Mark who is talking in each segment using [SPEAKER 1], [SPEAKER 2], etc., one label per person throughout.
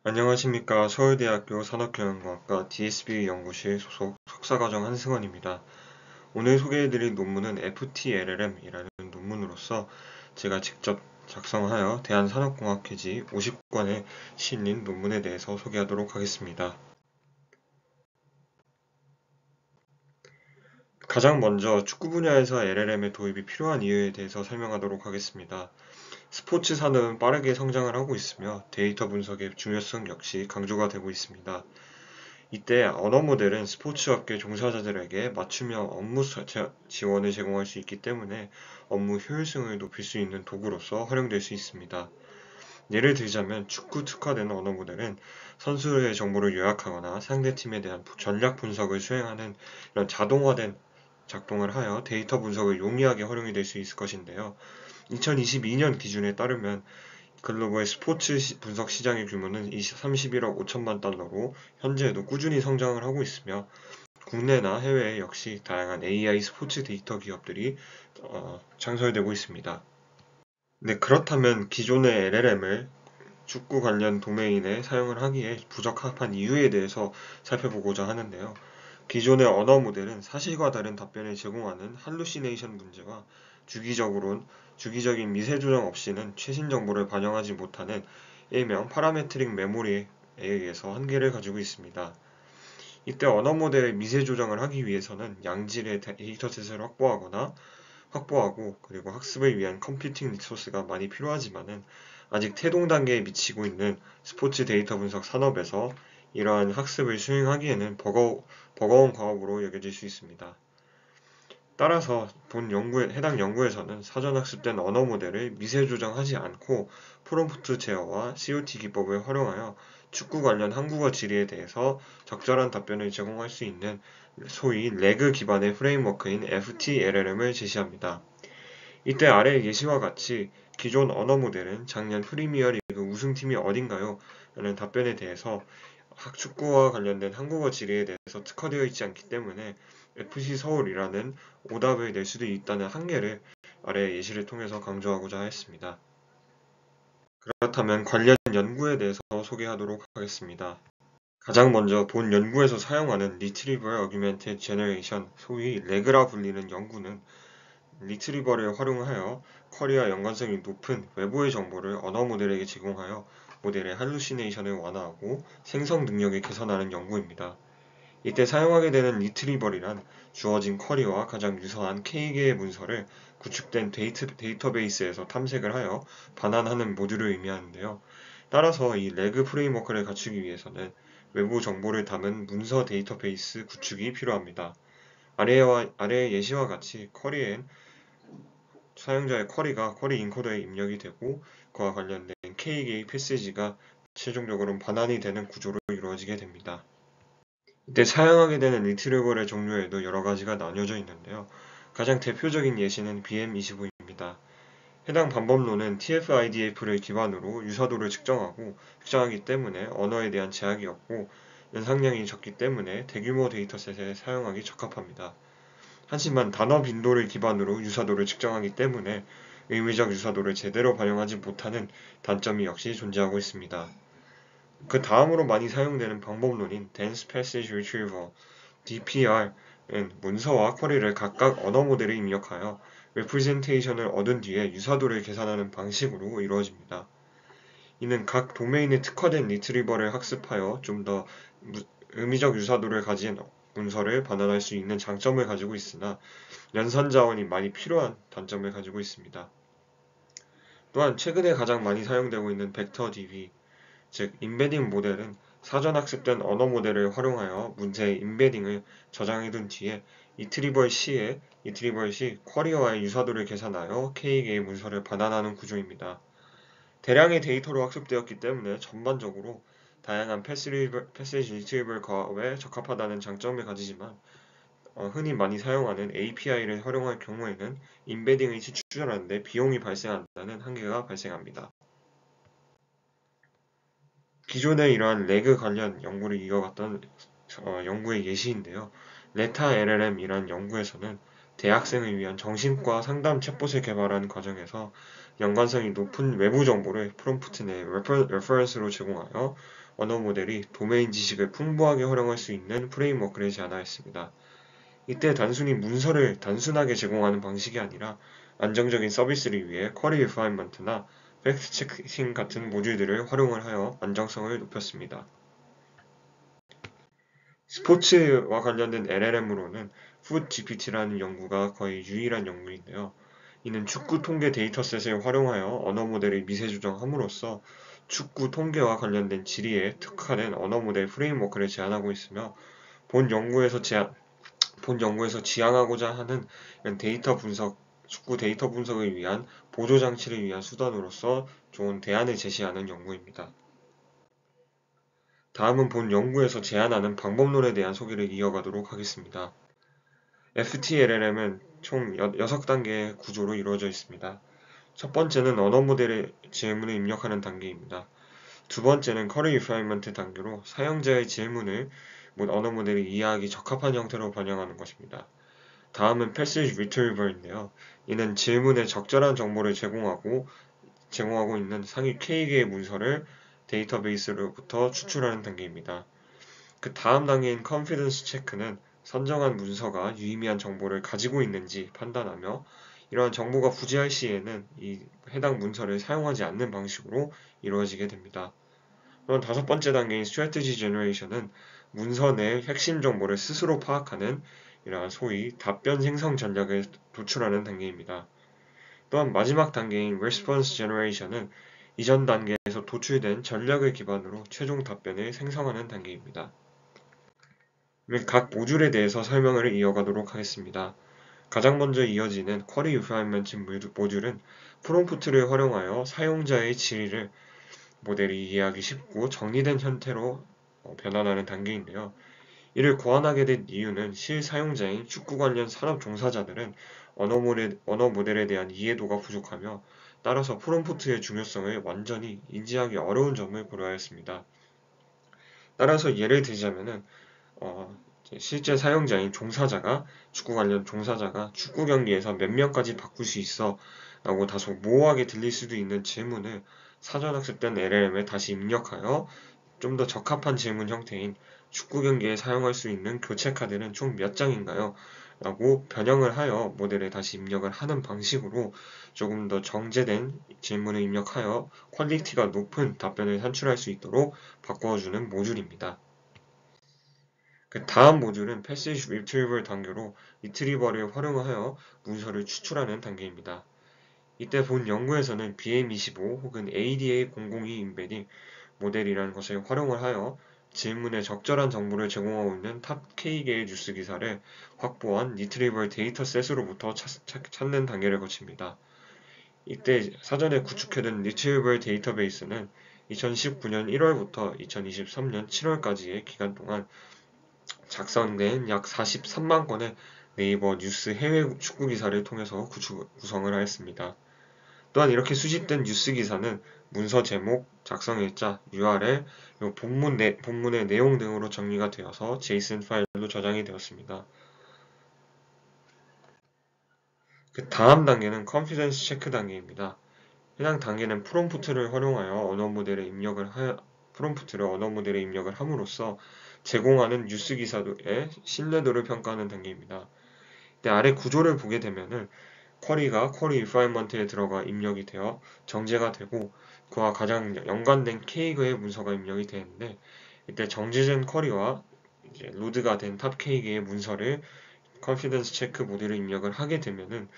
[SPEAKER 1] 안녕하십니까. 서울대학교 산업경영과학과 DSB 연구실 소속 석사과정 한승원입니다. 오늘 소개해드릴 논문은 FTLLM이라는 논문으로서 제가 직접 작성하여 대한산업공학회지 50권에 실린 논문에 대해서 소개하도록 하겠습니다. 가장 먼저 축구 분야에서 LLM의 도입이 필요한 이유에 대해서 설명하도록 하겠습니다. 스포츠 산업은 빠르게 성장을 하고 있으며 데이터 분석의 중요성 역시 강조가 되고 있습니다. 이때 언어 모델은 스포츠 업계 종사자들에게 맞춤형 업무 지원을 제공할 수 있기 때문에 업무 효율성을 높일 수 있는 도구로서 활용될 수 있습니다. 예를 들자면 축구 특화된 언어 모델은 선수의 정보를 요약하거나 상대팀에 대한 전략 분석을 수행하는 이런 자동화된 작동을 하여 데이터 분석을 용이하게 활용이 될 수 있을 것인데요. 2022년 기준에 따르면 글로벌 스포츠 분석 시장의 규모는 31억 5천만 달러로 현재에도 꾸준히 성장을 하고 있으며 국내나 해외에 역시 다양한 AI 스포츠 데이터 기업들이 창설되고 있습니다. 네, 그렇다면 기존의 LLM을 축구 관련 도메인에 사용을 하기에 부적합한 이유에 대해서 살펴보고자 하는데요. 기존의 언어 모델은 사실과 다른 답변을 제공하는 할루시네이션 문제와 주기적인 미세 조정 없이는 최신 정보를 반영하지 못하는 일명 파라메트릭 메모리에 의해서 한계를 가지고 있습니다. 이때 언어 모델의 미세 조정을 하기 위해서는 양질의 데이터셋을 확보하고 그리고 학습을 위한 컴퓨팅 리소스가 많이 필요하지만은 아직 태동 단계에 미치고 있는 스포츠 데이터 분석 산업에서 이러한 학습을 수행하기에는 버거운 과업으로 여겨질 수 있습니다. 따라서 해당 연구에서는 사전 학습된 언어 모델을 미세 조정하지 않고 프롬프트 제어와 COT 기법을 활용하여 축구 관련 한국어 질의에 대해서 적절한 답변을 제공할 수 있는 소위 레그 기반의 프레임워크인 FTLLM을 제시합니다. 이때 아래 예시와 같이 기존 언어 모델은 작년 프리미어리그 우승팀이 어딘가요? 라는 답변에 대해서 축구와 관련된 한국어 질의에 대해서 특화되어 있지 않기 때문에 FC 서울이라는 오답을 낼 수도 있다는 한계를 아래 예시를 통해서 강조하고자 했습니다. 그렇다면 관련 연구에 대해서 소개하도록 하겠습니다. 가장 먼저 본 연구에서 사용하는 Retrieval Augmented Generation, 소위 레그라 불리는 연구는 리트리버를 활용하여 쿼리와 연관성이 높은 외부의 정보를 언어 모델에게 제공하여 모델의 할루시네이션을 완화하고 생성 능력을 개선하는 연구입니다. 이때 사용하게 되는 리트리버리란 주어진 쿼리와 가장 유사한 K개의 문서를 구축된 데이터베이스에서 탐색을 하여 반환하는 모듈을 의미하는데요. 따라서 이 레그 프레임워크를 갖추기 위해서는 외부 정보를 담은 문서 데이터베이스 구축이 필요합니다. 아래의 예시와 같이 쿼리엔 사용자의 쿼리가 쿼리 인코더에 입력이 되고 그와 관련된 K개의 패시지가 최종적으로 반환이 되는 구조로 이루어지게 됩니다. 이때 사용하게 되는 리트리버의 종류에도 여러 가지가 나뉘어져 있는데요. 가장 대표적인 예시는 BM25입니다. 해당 방법론은 TF-IDF를 기반으로 유사도를 측정하기 때문에 언어에 대한 제약이 없고 연상량이 적기 때문에 대규모 데이터셋에 사용하기 적합합니다. 하지만 단어 빈도를 기반으로 유사도를 측정하기 때문에 의미적 유사도를 제대로 반영하지 못하는 단점이 역시 존재하고 있습니다. 그 다음으로 많이 사용되는 방법론인 Dense Passage Retrieval, DPR은 문서와 쿼리를 각각 언어 모델에 입력하여 레프레젠테이션을 얻은 뒤에 유사도를 계산하는 방식으로 이루어집니다. 이는 각 도메인에 특화된 리트리버를 학습하여 좀 더 의미적 유사도를 가진 문서를 반환할 수 있는 장점을 가지고 있으나 연산 자원이 많이 필요한 단점을 가지고 있습니다. 또한 최근에 가장 많이 사용되고 있는 벡터 DB, 즉 임베딩 모델은 사전 학습된 언어 모델을 활용하여 문제의 임베딩을 저장해둔 뒤에 이트리버 시 쿼리어와의 유사도를 계산하여 K개의 문서를 반환하는 구조입니다. 대량의 데이터로 학습되었기 때문에 전반적으로 다양한 패시지 리트리버 과업에 적합하다는 장점을 가지지만 흔히 많이 사용하는 API를 활용할 경우에는 임베딩을 추출하는 데 비용이 발생한다는 한계가 발생합니다. 기존에 이러한 레그 관련 연구를 이어갔던 연구의 예시인데요. 레타 LLM이란 연구에서는 대학생을 위한 정신과 상담 챗봇을 개발하는 과정에서 연관성이 높은 외부 정보를 프롬프트 내 레퍼런스로 제공하여 언어 모델이 도메인 지식을 풍부하게 활용할 수 있는 프레임워크를 제안하였습니다. 이때 단순히 문서를 단순하게 제공하는 방식이 아니라 안정적인 서비스를 위해 쿼리 리파인먼트나 팩트 체킹 같은 모듈들을 활용을 하여 안정성을 높였습니다. 스포츠와 관련된 LLM으로는 풋GPT라는 연구가 거의 유일한 연구인데요. 이는 축구 통계 데이터셋을 활용하여 언어 모델을 미세 조정함으로써 축구 통계와 관련된 지리에 특화된 언어 모델 프레임워크를 제안하고 있으며 본 연구에서 지향하고자 하는 데이터 분석, 축구 데이터 분석을 위한 보조 장치를 위한 수단으로서 좋은 대안을 제시하는 연구입니다. 다음은 본 연구에서 제안하는 방법론에 대한 소개를 이어가도록 하겠습니다. FTLLM은 총 6단계의 구조로 이루어져 있습니다. 첫 번째는 언어 모델의 질문을 입력하는 단계입니다. 두 번째는 쿼리 리파인먼트 단계로 사용자의 질문을 언어 모델이 이해하기 적합한 형태로 번역하는 것입니다. 다음은 패시지 리트리버인데요. 이는 질문에 적절한 정보를 제공하고 있는 상위 K개의 문서를 데이터베이스로부터 추출하는 단계입니다. 그 다음 단계인 컨피던스 체크는 선정한 문서가 유의미한 정보를 가지고 있는지 판단하며 이러한 정보가 부재할 시에는 이 해당 문서를 사용하지 않는 방식으로 이루어지게 됩니다. 또한 다섯 번째 단계인 strategy generation은 문서 내 핵심 정보를 스스로 파악하는 이러한 소위 답변 생성 전략을 도출하는 단계입니다. 또한 마지막 단계인 response generation은 이전 단계에서 도출된 전략을 기반으로 최종 답변을 생성하는 단계입니다. 각 모듈에 대해서 설명을 이어가도록 하겠습니다. 가장 먼저 이어지는 쿼리 리파인먼트 모듈은 프롬프트를 활용하여 사용자의 질의를 모델이 이해하기 쉽고 정리된 형태로 변환하는 단계인데요. 이를 고안하게 된 이유는 실사용자인 축구 관련 산업 종사자들은 언어 모델에 대한 이해도가 부족하며 따라서 프롬프트의 중요성을 완전히 인지하기 어려운 점을 고려하였습니다. 따라서 예를 들자면은 실제 사용자인 축구 관련 종사자가 축구 경기에서 몇 명까지 바꿀 수 있어? 라고 다소 모호하게 들릴 수도 있는 질문을 사전 학습된 LLM에 다시 입력하여 좀 더 적합한 질문 형태인 축구 경기에 사용할 수 있는 교체 카드는 총 몇 장인가요? 라고 변형을 하여 모델에 다시 입력을 하는 방식으로 조금 더 정제된 질문을 입력하여 퀄리티가 높은 답변을 산출할 수 있도록 바꿔주는 모듈입니다. 그 다음 모듈은 패시지 리트리버 단계로 리트리버를 활용하여 문서를 추출하는 단계입니다. 이때 본 연구에서는 BM25 혹은 ADA002 임베딩 모델이라는 것을 활용을 하여 질문에 적절한 정보를 제공하고 있는 탑 K개의 뉴스 기사를 확보한 리트리버 데이터셋으로부터 찾는 단계를 거칩니다. 이때 사전에 구축해둔 리트리버 데이터베이스는 2019년 1월부터 2023년 7월까지의 기간 동안 작성된 약 43만 건의 네이버 뉴스 해외 축구 기사를 통해서 구성을 하였습니다. 또한 이렇게 수집된 뉴스 기사는 문서 제목, 작성일자, URL, 그리고 본문의 내용 등으로 정리가 되어서 JSON 파일로 저장이 되었습니다. 그 다음 단계는 컨피던스 체크 단계입니다. 해당 단계는 프롬프트를 활용하여 프롬프트를 언어 모델에 입력을 함으로써 제공하는 뉴스 기사의 신뢰도를 평가하는 단계입니다. 아래 구조를 보게 되면은 쿼리가 쿼리 리파인먼트에 들어가 입력이 되어 정제가 되고 그와 가장 연관된 K개의 문서가 입력이 되는데 이때 정제된 쿼리와 이제 로드가 된 탑 K개의 문서를 컨피던스 체크 모듈에 입력을 하게 되면은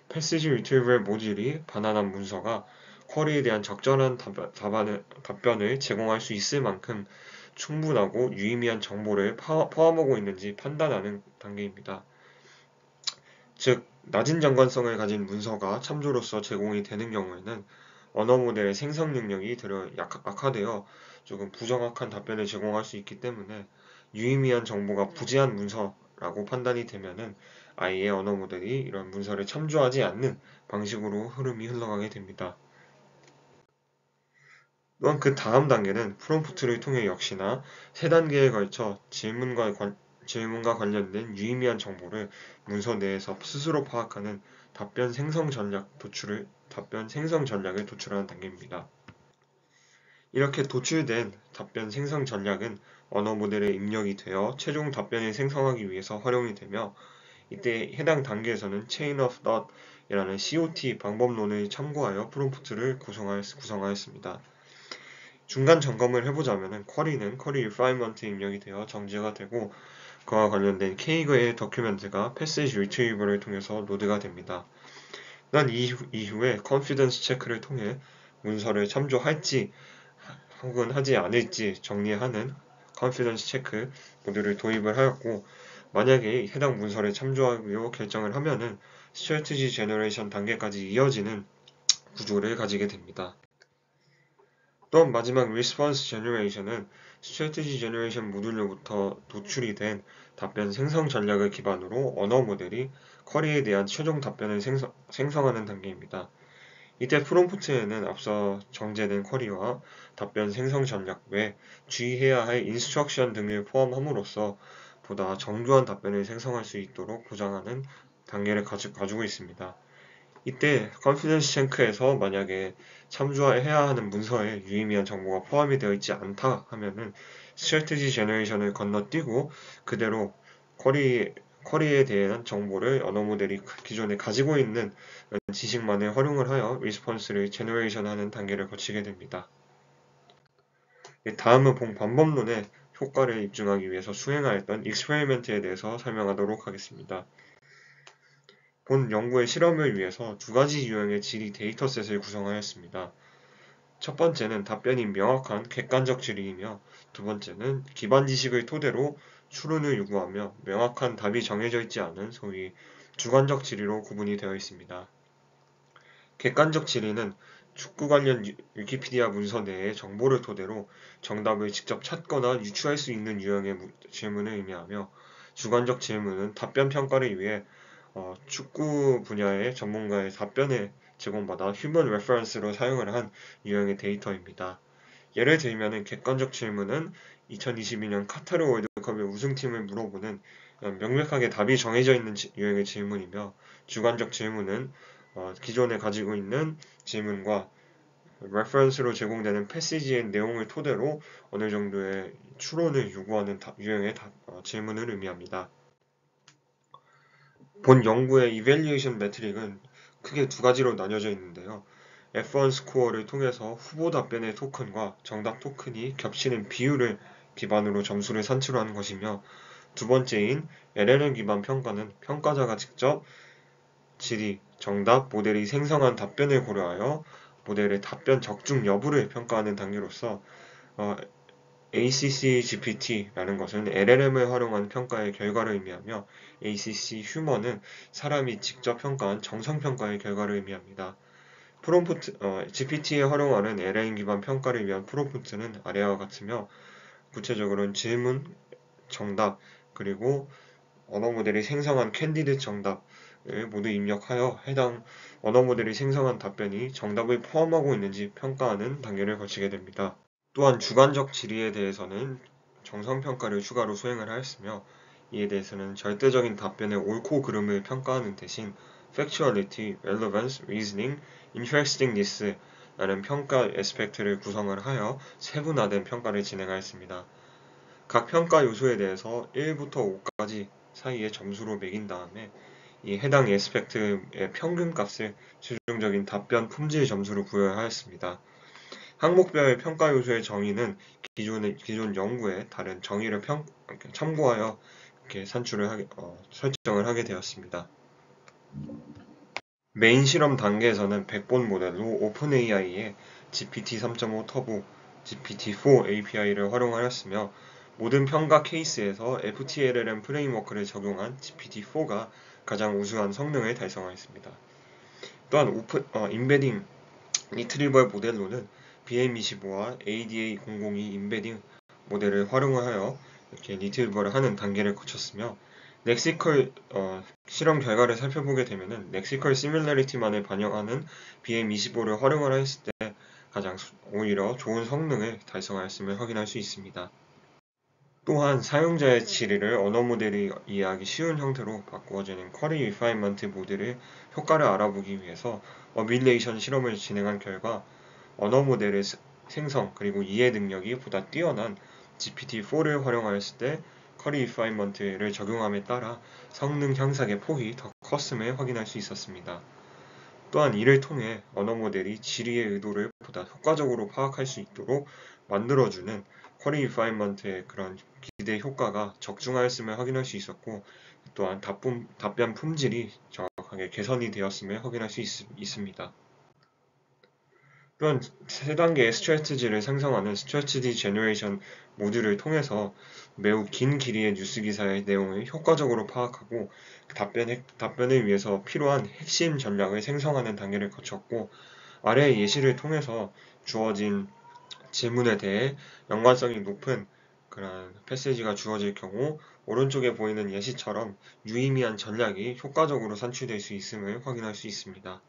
[SPEAKER 1] 패시지 리트리버 모듈이 반환한 문서가 쿼리에 대한 적절한 답변을 제공할 수 있을 만큼 충분하고 유의미한 정보를 포함하고 있는지 판단하는 단계입니다. 즉, 낮은 연관성을 가진 문서가 참조로서 제공이 되는 경우에는 언어 모델의 생성 능력이 악화되어 조금 부정확한 답변을 제공할 수 있기 때문에 유의미한 정보가 부재한 문서라고 판단이 되면은 아예 언어 모델이 이런 문서를 참조하지 않는 방식으로 흐름이 흘러가게 됩니다. 또한 그 다음 단계는 프롬프트를 통해 역시나 세 단계에 걸쳐 질문과 관련된 유의미한 정보를 문서 내에서 스스로 파악하는 답변 생성 전략 도출을 답변 생성 전략을 도출하는 단계입니다. 이렇게 도출된 답변 생성 전략은 언어 모델에 입력이 되어 최종 답변을 생성하기 위해서 활용이 되며, 이때 해당 단계에서는 Chain of Thought이라는 COT 방법론을 참고하여 프롬프트를 구성하였습니다. 중간 점검을 해보자면 쿼리는 쿼리 리파이먼트에 입력이 되어 정지가 되고, 그와 관련된 K의 도큐멘트가 패시지 리트리버를 통해서 로드가 됩니다. 난 이후에 컨피던스 체크를 통해 문서를 참조할지 혹은 하지 않을지 정리하는 컨피던스 체크 모듈을 도입을 하였고, 만약에 해당 문서를 참조하기로 결정을 하면은 스트래티지 제너레이션 단계까지 이어지는 구조를 가지게 됩니다. 또한 마지막 리스폰스 제너레이션은 스트래티지 제너레이션 모듈로부터 도출이 된 답변 생성 전략을 기반으로 언어 모델이 쿼리에 대한 최종 답변을 생성하는 단계입니다. 이때 프롬프트에는 앞서 정제된 쿼리와 답변 생성 전략 외 주의해야 할 인스트럭션 등을 포함함으로써 보다 정교한 답변을 생성할 수 있도록 보장하는 단계를 가지고 있습니다. 이때 컨피던스 체크에서 만약에 참조해야 하는 문서에 유의미한 정보가 포함이 되어 있지 않다 하면은 스트래티지 제너레이션을 건너뛰고 그대로 쿼리에 대한 정보를 언어 모델이 기존에 가지고 있는 지식만을 활용을 하여 리스폰스를 제너레이션하는 단계를 거치게 됩니다. 다음은 본 방법론의 효과를 입증하기 위해서 수행하였던 익스페리멘트에 대해서 설명하도록 하겠습니다. 본 연구의 실험을 위해서 두 가지 유형의 질의 데이터셋을 구성하였습니다. 첫 번째는 답변이 명확한 객관적 질의이며, 두 번째는 기반 지식을 토대로 추론을 요구하며 명확한 답이 정해져 있지 않은 소위 주관적 질의로 구분이 되어 있습니다. 객관적 질의는 축구 관련 위키피디아 문서 내의 정보를 토대로 정답을 직접 찾거나 유추할 수 있는 유형의 질문을 의미하며, 주관적 질문은 답변 평가를 위해 축구 분야의 전문가의 답변을 제공받아 휴먼 레퍼런스로 사용을 한 유형의 데이터입니다. 예를 들면 객관적 질문은 2022년 카타르 월드컵의 우승팀을 물어보는 명백하게 답이 정해져 있는 유형의 질문이며, 주관적 질문은 기존에 가지고 있는 질문과 레퍼런스로 제공되는 패시지의 내용을 토대로 어느 정도의 추론을 요구하는 유형의 질문을 의미합니다. 본 연구의 이밸류에이션 매트릭은 크게 두 가지로 나뉘어져 있는데요. F1 스코어를 통해서 후보 답변의 토큰과 정답 토큰이 겹치는 비율을 기반으로 점수를 산출하는 것이며, 두 번째인 LLM 기반 평가는 평가자가 직접 질의, 정답, 모델이 생성한 답변을 고려하여 모델의 답변 적중 여부를 평가하는 단계로서 ACC GPT라는 것은 LLM을 활용한 평가의 결과를 의미하며, ACC 휴머는 사람이 직접 평가한 정성평가의 결과를 의미합니다. GPT에 활용하는 LLM 기반 평가를 위한 프롬프트는 아래와 같으며, 구체적으로는 질문, 정답, 그리고 언어 모델이 생성한 캔디드 정답을 모두 입력하여 해당 언어 모델이 생성한 답변이 정답을 포함하고 있는지 평가하는 단계를 거치게 됩니다. 또한 주관적 질의에 대해서는 정성평가를 추가로 수행을 하였으며, 이에 대해서는 절대적인 답변의 옳고 그름을 평가하는 대신 factuality, relevance, reasoning, interestingness 라는 평가 에스펙트를 구성을 하여 세분화된 평가를 진행하였습니다. 각 평가 요소에 대해서 1부터 5까지 사이의 점수로 매긴 다음에 이 해당 에스펙트의 평균값을 최종적인 답변 품질 점수로 부여하였습니다. 항목별 평가 요소의 정의는 기존 연구의 다른 정의를 참고하여 이렇게 설정을 하게 되었습니다. 메인 실험 단계에서는 백본 모델로 오픈AI의 GPT-3.5 터보, GPT-4 API를 활용하였으며, 모든 평가 케이스에서 FTLLM 프레임워크를 적용한 GPT-4가 가장 우수한 성능을 달성하였습니다. 또한 인베딩 리트리버 모델로는 BM25와 ADA002 인베딩 모델을 활용하여 이렇게 리트리버를 하는 단계를 거쳤으며, 렉시컬 실험 결과를 살펴보게 되면은 렉시컬 시뮬러리티만을 반영하는 BM25를 활용을 했을 때 가장 오히려 좋은 성능을 달성하였음을 확인할 수 있습니다. 또한 사용자의 질의를 언어 모델이 이해하기 쉬운 형태로 바꾸어지는 쿼리 리파인먼트 모델의 효과를 알아보기 위해서 어빌레이션 실험을 진행한 결과 언어 모델의 생성 그리고 이해 능력이 보다 뛰어난 GPT-4를 활용하였을 때 쿼리 리파인먼트를 적용함에 따라 성능 향상의 폭이 더 컸음을 확인할 수 있었습니다. 또한 이를 통해 언어 모델이 질의의 의도를 보다 효과적으로 파악할 수 있도록 만들어주는 쿼리 리파인먼트의 그런 기대 효과가 적중하였음을 확인할 수 있었고, 또한 답변 품질이 정확하게 개선이 되었음을 확인할 수 있습니다. 또한 세 단계의 스트래티지를 생성하는 스트래티지 제너레이션 모듈을 통해서 매우 긴 길이의 뉴스 기사의 내용을 효과적으로 파악하고 답변을 위해서 필요한 핵심 전략을 생성하는 단계를 거쳤고, 아래의 예시를 통해서 주어진 질문에 대해 연관성이 높은 그런 패시지가 주어질 경우 오른쪽에 보이는 예시처럼 유의미한 전략이 효과적으로 산출될 수 있음을 확인할 수 있습니다.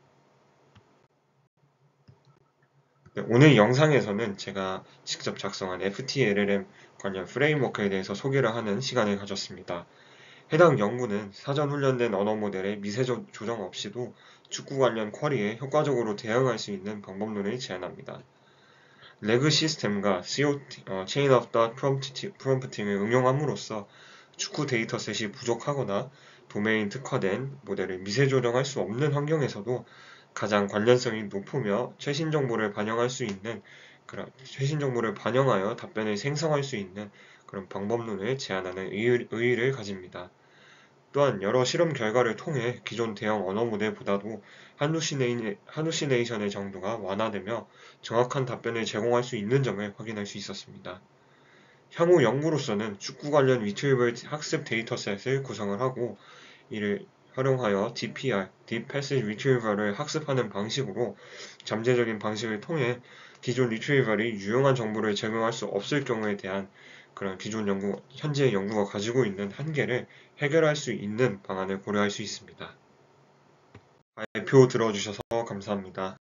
[SPEAKER 1] 네, 오늘 영상에서는 제가 직접 작성한 FTLLM 관련 프레임워크에 대해서 소개를 하는 시간을 가졌습니다. 해당 연구는 사전 훈련된 언어 모델의 미세 조정 없이도 축구 관련 쿼리에 효과적으로 대응할 수 있는 방법론을 제안합니다. 레그 시스템과 Chain of Thought 프롬프팅을 응용함으로써 축구 데이터셋이 부족하거나 도메인 특화된 모델을 미세 조정할 수 없는 환경에서도 가장 관련성이 높으며 최신 정보를 반영하여 답변을 생성할 수 있는 그런 방법론을 제안하는 의의를 가집니다. 또한 여러 실험 결과를 통해 기존 대형 언어 모델보다도 할루시네이션의 정도가 완화되며 정확한 답변을 제공할 수 있는 점을 확인할 수 있었습니다. 향후 연구로서는 축구 관련 리트리버 학습 데이터셋을 구성을 하고 이를 활용하여 DPR, Deep Passage Retrieval을 학습하는 방식으로 잠재적인 방식을 통해 기존 리트리버이 유용한 정보를 제공할 수 없을 경우에 대한 그런 현재 연구가 가지고 있는 한계를 해결할 수 있는 방안을 고려할 수 있습니다. 발표 들어주셔서 감사합니다.